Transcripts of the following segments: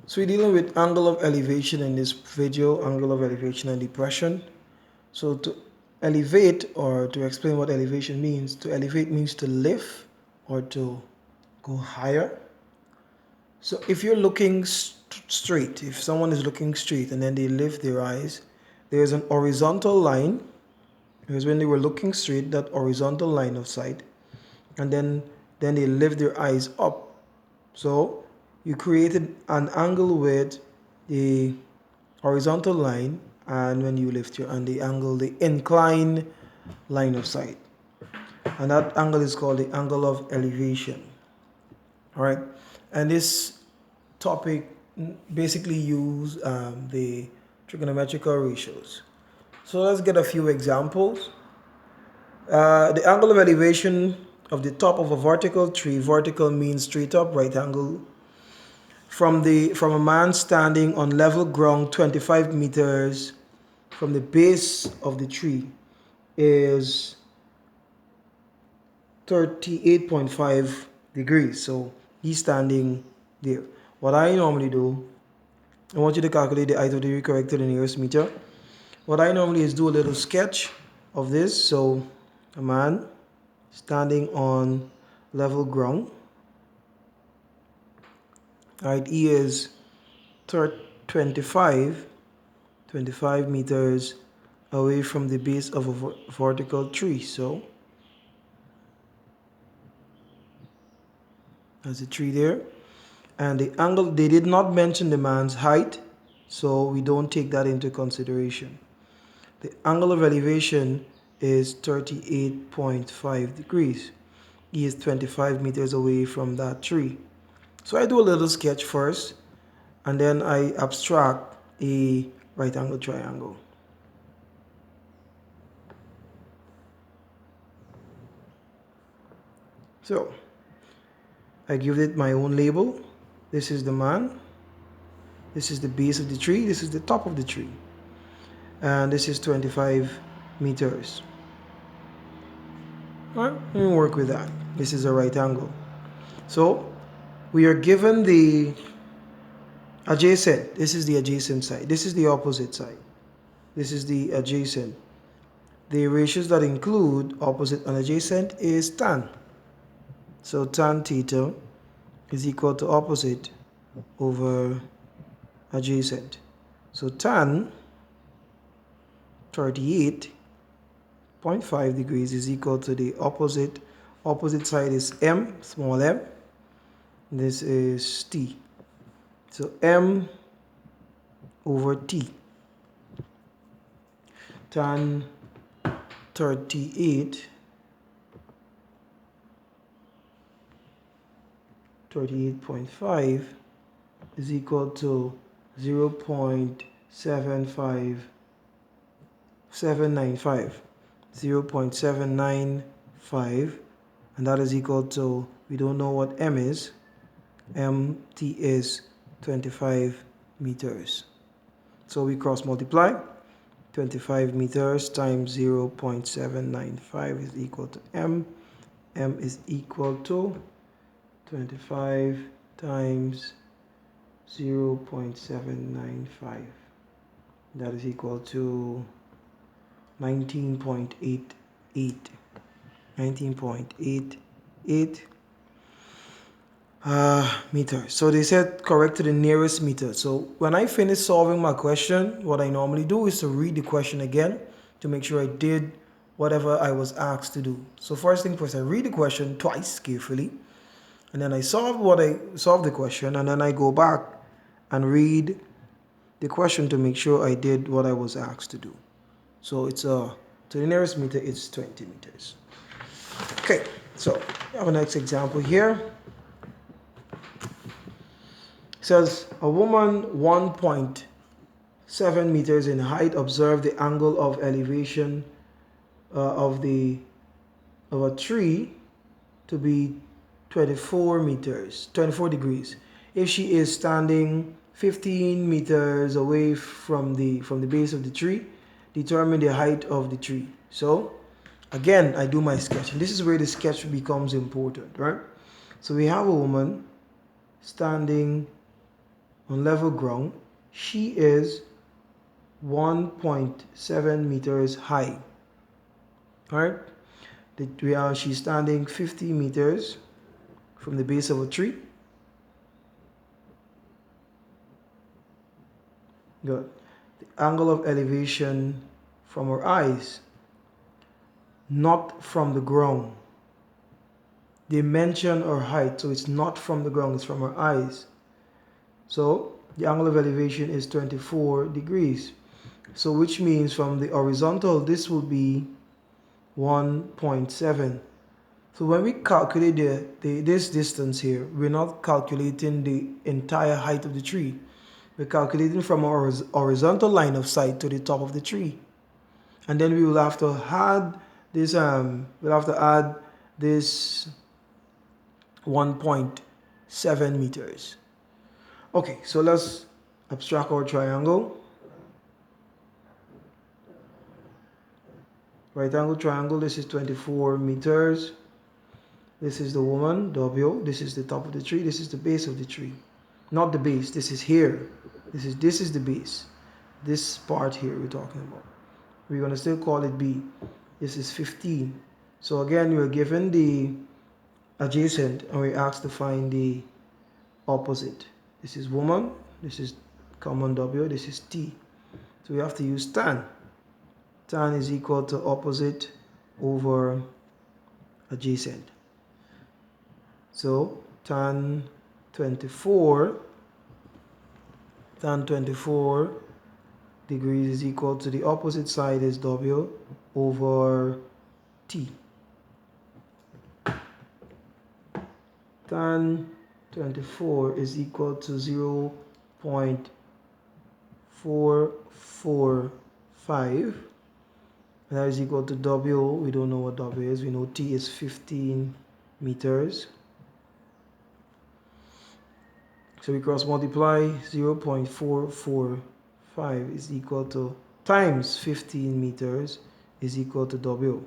So we're dealing with angle of elevation in this video, angle of elevation and depression. So to elevate, or to explain what elevation means, to elevate means to lift or to go higher. So if you're looking straight, if someone is looking straight and then they lift their eyes, there's an horizontal line. Because when they were looking straight, that horizontal line of sight, and then they lift their eyes up. So you created an angle with the horizontal line, and when you lift your and the angle, the incline line of sight, and that angle is called the angle of elevation. All right, and this topic basically use the trigonometrical ratios. So let's get a few examples. The angle of elevation of the top of a vertical tree. Vertical means straight up, right angle. From a man standing on level ground 25 meters from the base of the tree is 38.5 degrees. So he's standing there. What I normally do, I want you to calculate the height of the tree correct to the nearest meter. What I normally is do a little sketch of this. So a man standing on level ground. Right, he is 25 meters away from the base of a vertical tree. So there's a tree there. And the angle, they did not mention the man's height, so we don't take that into consideration. The angle of elevation is 38.5 degrees. He is 25 meters away from that tree. So I do a little sketch first, and then I abstract a right angle triangle. So I give it my own label. This is the man. This is the base of the tree. This is the top of the tree. And this is 25 meters. All right, let me work with that. This is a right angle. So we are given the adjacent. This is the adjacent side. This is the opposite side. This is the adjacent. The ratios that include opposite and adjacent is tan. So tan theta is equal to opposite over adjacent. So tan 38.5 degrees is equal to the opposite. Opposite side is m, small m. This is t. So m over t. Tan 38.5 is equal to 0.795, and that is equal to, we don't know what m is. Mt is 25 meters. So we cross multiply. 25 meters times 0.795 is equal to m. M is equal to 25 times 0.795. That is equal to 19.88. 19.88 meters. So they said correct to the nearest meter. So when I finish solving my question, what I normally do is to read the question again to make sure I did whatever I was asked to do. So first thing first, I read the question twice carefully, and then I solve the question, and then I go back and read the question to make sure I did what I was asked to do. So it's to the nearest meter, it's 20 meters. Okay, so we have a next example here. It says a woman 1.7 meters in height observed the angle of elevation of a tree to be 24 degrees. If she is standing 15 meters away from the base of the tree, determine the height of the tree. So again, I do my sketch, and this is where the sketch becomes important, right? So we have a woman standing on level ground, she is 1.7 meters high. Alright, she's standing 50 meters from the base of a tree. Good. The angle of elevation from her eyes, not from the ground. They mention her height, so it's not from the ground, it's from her eyes. So the angle of elevation is 24 degrees. So which means from the horizontal, this will be 1.7. So when we calculate this distance here, we're not calculating the entire height of the tree. We're calculating from our horizontal line of sight to the top of the tree. And then we will have to add this, 1.7 meters. Okay, so let's abstract our triangle. Right angle triangle, this is 24 meters. This is the woman, W. This is the top of the tree. This is the base of the tree. Not the base, this is here. This is the base. This part here we're talking about. We're going to still call it B. This is 15. So again, we're given the adjacent and we're asked to find the opposite. This is woman, this is common W, this is T. So we have to use tan. Tan is equal to opposite over adjacent. So tan 24 degrees is equal to the opposite side is W over T. Tan 24 is equal to 0.445, and that is equal to W. We don't know what W is. We know T is 15 meters. So we cross multiply. 0.445 is equal to times 15 meters is equal to W.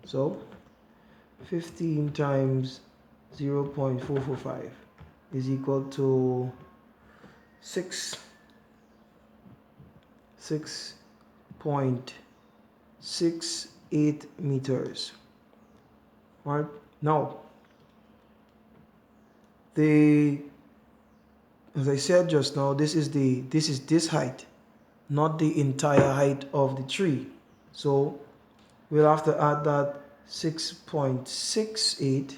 So 15 times 0.445 is equal to 6.68 meters. All right. Now, as I said just now, this is this height, not the entire height of the tree. So we'll have to add that 6.68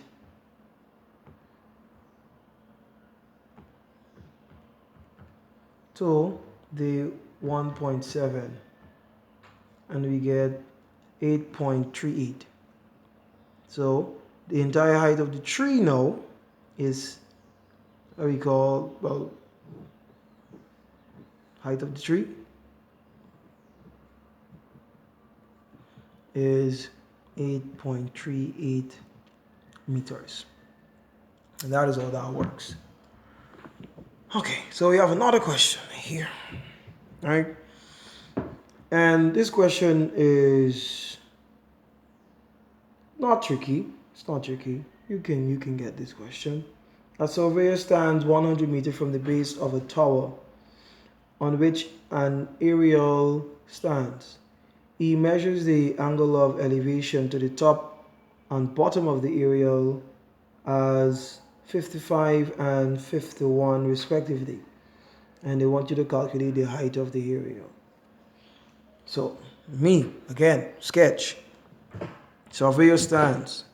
to the 1.7, and we get 8.38. So the entire height of the tree now is what we call, well, height of the tree is 8.38 meters, and that is how that works. Okay, so we have another question here, right? And this question is not tricky. It's not tricky. You can get this question. A surveyor stands 100 meters from the base of a tower on which an aerial stands. He measures the angle of elevation to the top and bottom of the aerial as 55 and 51 respectively, and they want you to calculate the height of the aerial. So again, sketch. Surveyor stands.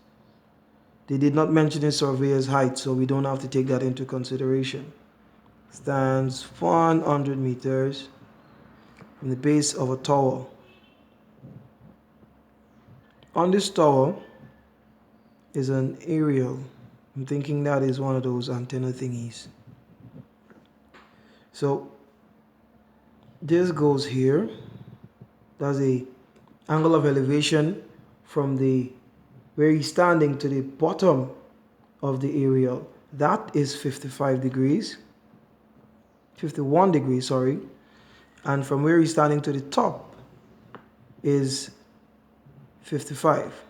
They did not mention the surveyor's height, so we don't have to take that into consideration. Stands 100 meters from the base of a tower. On this tower is an aerial. I'm thinking that is one of those antenna thingies. So this goes here. That's the angle of elevation from where he's standing to the bottom of the aerial. That is 51 degrees, sorry. And from where he's standing to the top is 55.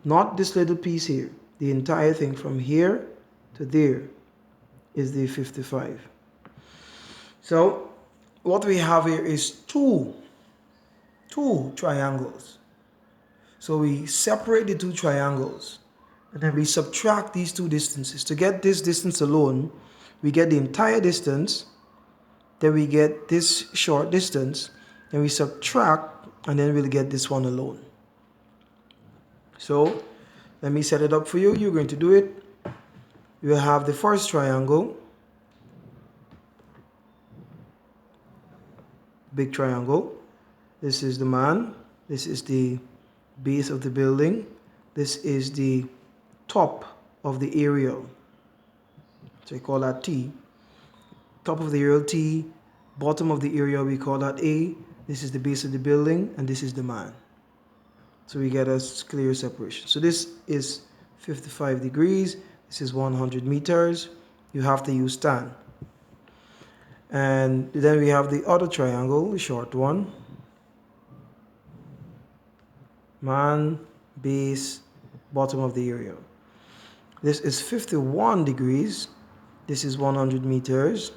Not this little piece here, the entire thing from here to there is the 55. So what we have here is two triangles. So we separate the two triangles and then we subtract these two distances. To get this distance alone, we get the entire distance, then we get this short distance, then we subtract, and then we'll get this one alone. So let me set it up for you. You're going to do it. You will have the first triangle, big triangle. This is the man. This is the base of the building. This is the top of the aerial. So we call that T. Top of the aerial T, bottom of the aerial we call that A. This is the base of the building, and this is the man. So we get a clear separation. So this is 55 degrees. This is 100 meters. You have to use tan. And then we have the other triangle, the short one. Man, base, bottom of the area. This is 51 degrees. This is 100 meters.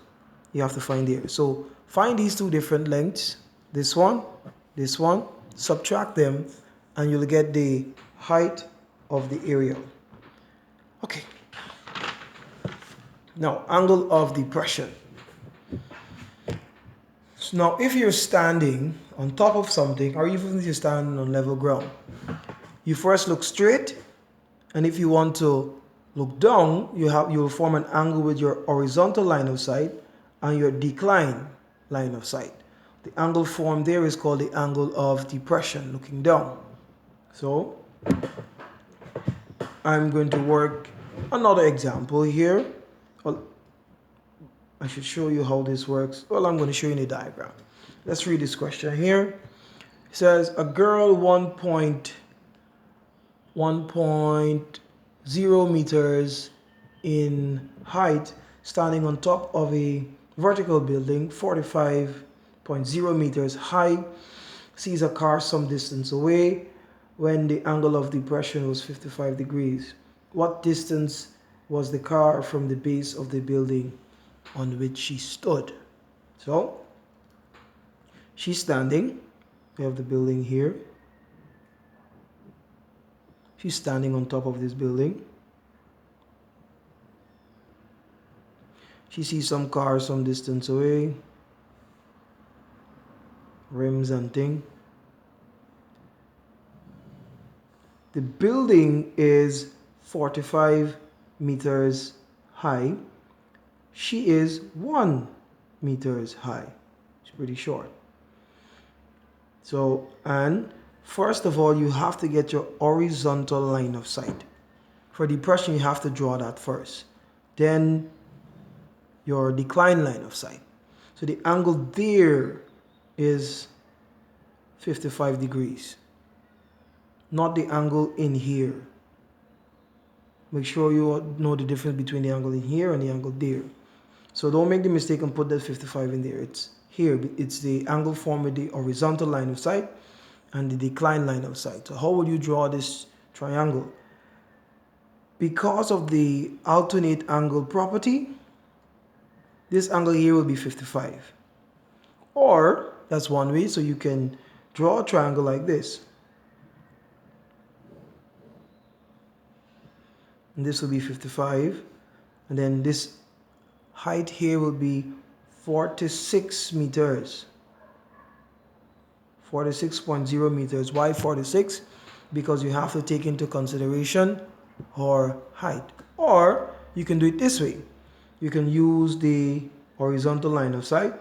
You have to find the area. So find these two different lengths. This one, subtract them, and you'll get the height of the area. Okay. Now, angle of depression. So now, if you're standing on top of something, or even if you're standing on level ground, you first look straight, and if you want to look down, you'll form an angle with your horizontal line of sight and your decline line of sight. The angle formed there is called the angle of depression, looking down. So I'm going to work another example here. Well, I should show you how this works. Well, I'm going to show you in a diagram. Let's read this question here. It says a girl 1.0 meters in height standing on top of a vertical building 45.0 meters high sees a car some distance away when the angle of depression was 55 degrees. What distance was the car from the base of the building on which she stood? So she's standing. We have the building here. She's standing on top of this building. She sees some cars some distance away, rims and thing. The building is 45 meters high. She is 1 meters high. It's pretty short. So, and first of all, you have to get your horizontal line of sight. For depression, you have to draw that first. Then your decline line of sight. So the angle there is 55 degrees, not the angle in here. Make sure you know the difference between the angle in here and the angle there. So don't make the mistake and put that 55 in there. It's here. It's the angle formed with the horizontal line of sight and the decline line of sight. So how would you draw this triangle? Because of the alternate angle property, this angle here will be 55. Or, that's one way, so you can draw a triangle like this. And this will be 55. And then this height here will be 46 meters. 46.0 meters. Why 46? Because you have to take into consideration her height. Or, you can do it this way. You can use the horizontal line of sight.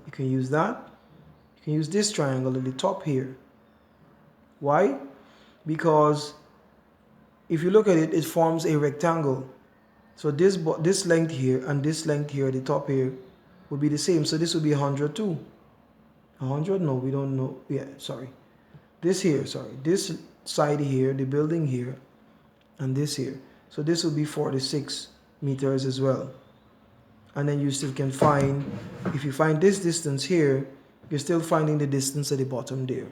You can use that. You can use this triangle at the top here. Why? Because if you look at it, it forms a rectangle. So this length here and this length here at the top here will be the same. So this will be 100 too. 100? No, we don't know. Yeah, sorry. This here, sorry. This side here, the building here, and this here. So this will be 46 meters as well. And then you still can find, if you find this distance here, you're still finding the distance at the bottom there.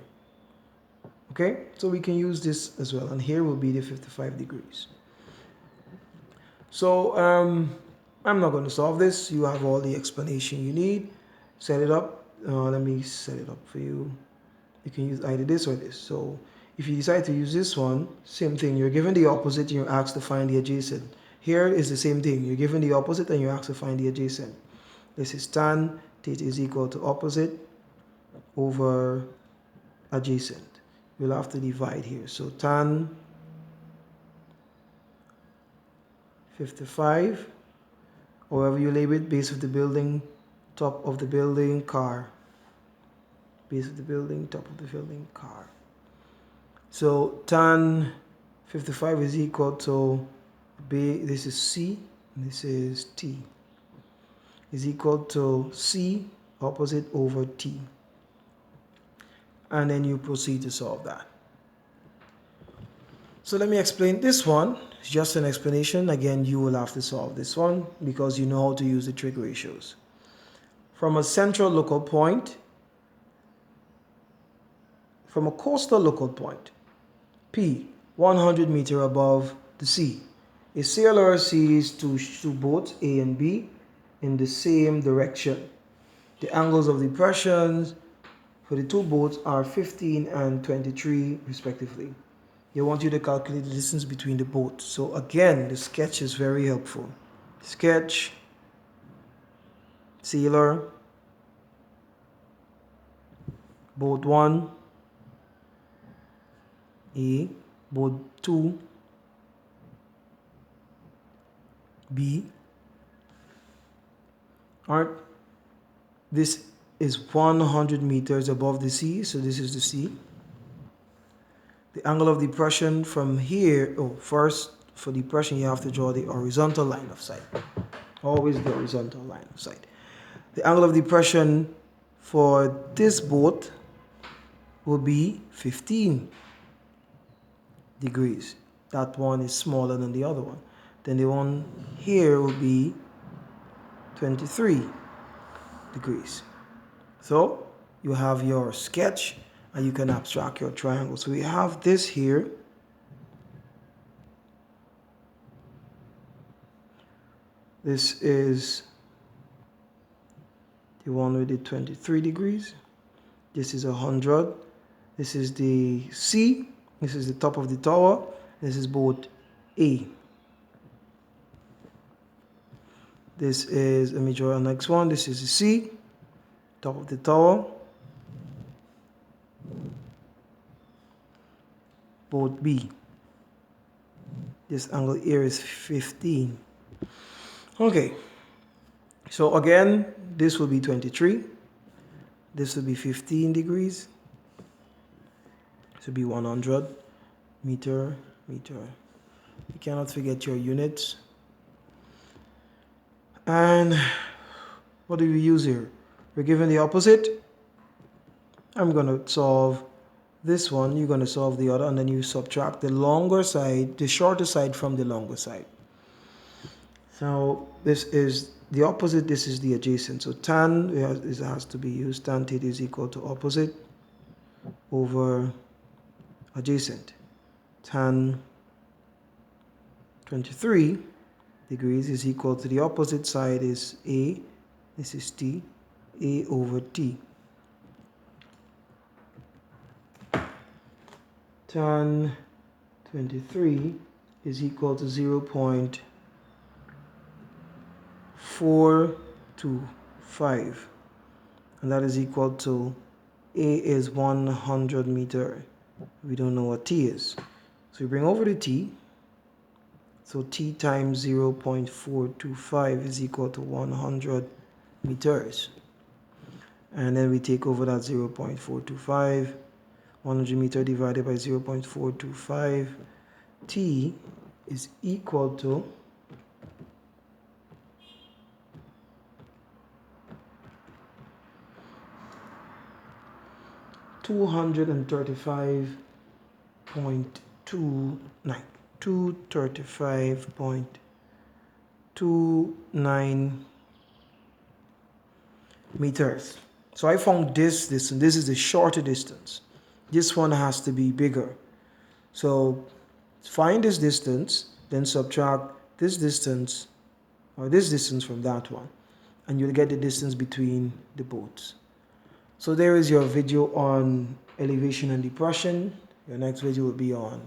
Okay, so we can use this as well. And here will be the 55 degrees. So I'm not going to solve this. You have all the explanation you need. Set it up. Let me set it up for you. You can use either this or this. So if you decide to use this one, same thing. You're given the opposite and you're asked to find the adjacent. Here is the same thing. You're given the opposite and you're asked to find the adjacent. This is tan theta is equal to opposite over adjacent. We'll have to divide here. So tan 55, however you label it, base of the building, top of the building, car. Base of the building, top of the building, car. So tan 55 is equal to B, this is C, this is T, is equal to C opposite over T. And then you proceed to solve that. So let me explain this one. It's just an explanation. Again, you will have to solve this one because you know how to use the trig ratios. From a central local point, from a coastal local point, P, 100 meters above the sea. A sailor sees two boats, A and B, in the same direction. The angles of depressions for the two boats are 15 and 23 respectively. They want you to calculate the distance between the boats. So again, the sketch is very helpful. Sketch, sailor, boat 1, A, boat 2, B. Alright, this is 100 meters above the sea, so this is the sea. The angle of depression from here, first for depression you have to draw the horizontal line of sight. Always the horizontal line of sight. The angle of depression for this boat will be 15 degrees. That one is smaller than the other one. Then the one here will be 23 degrees. So you have your sketch and you can abstract your triangle. So we have this here. This is the one with the 23 degrees. This is 100. This is the C. This is the top of the tower. This is boat A. This is, let me draw the next one. This is the C, top of the tower. Boat B. This angle here is 15. Okay. So again, this will be 23. This will be 15 degrees. This will be 100 meter. You cannot forget your units. And what do we use here? We're given the opposite. I'm going to solve this one. You're going to solve the other, and then you subtract the longer side, the shorter side from the longer side. So this is the opposite, this is the adjacent. So tan has to be used. Tan theta is equal to opposite over adjacent. Tan 23 degrees is equal to the opposite side is A, this is T, A over T. Tan 23 is equal to 0.425, and that is equal to A is 100 meter. We don't know what T is. So we bring over the T. So T times 0.425 is equal to 100 meters. And then we take over that 0.425. 100 meter divided by 0.425. T is equal to 235.29. 235.29 meters. So I found this distance. This is the shorter distance. This one has to be bigger. So find this distance, then subtract this distance or this distance from that one, and you'll get the distance between the boats. So there is your video on elevation and depression. Your next video will be on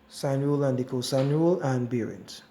sine rule and the cosine rule and bearings.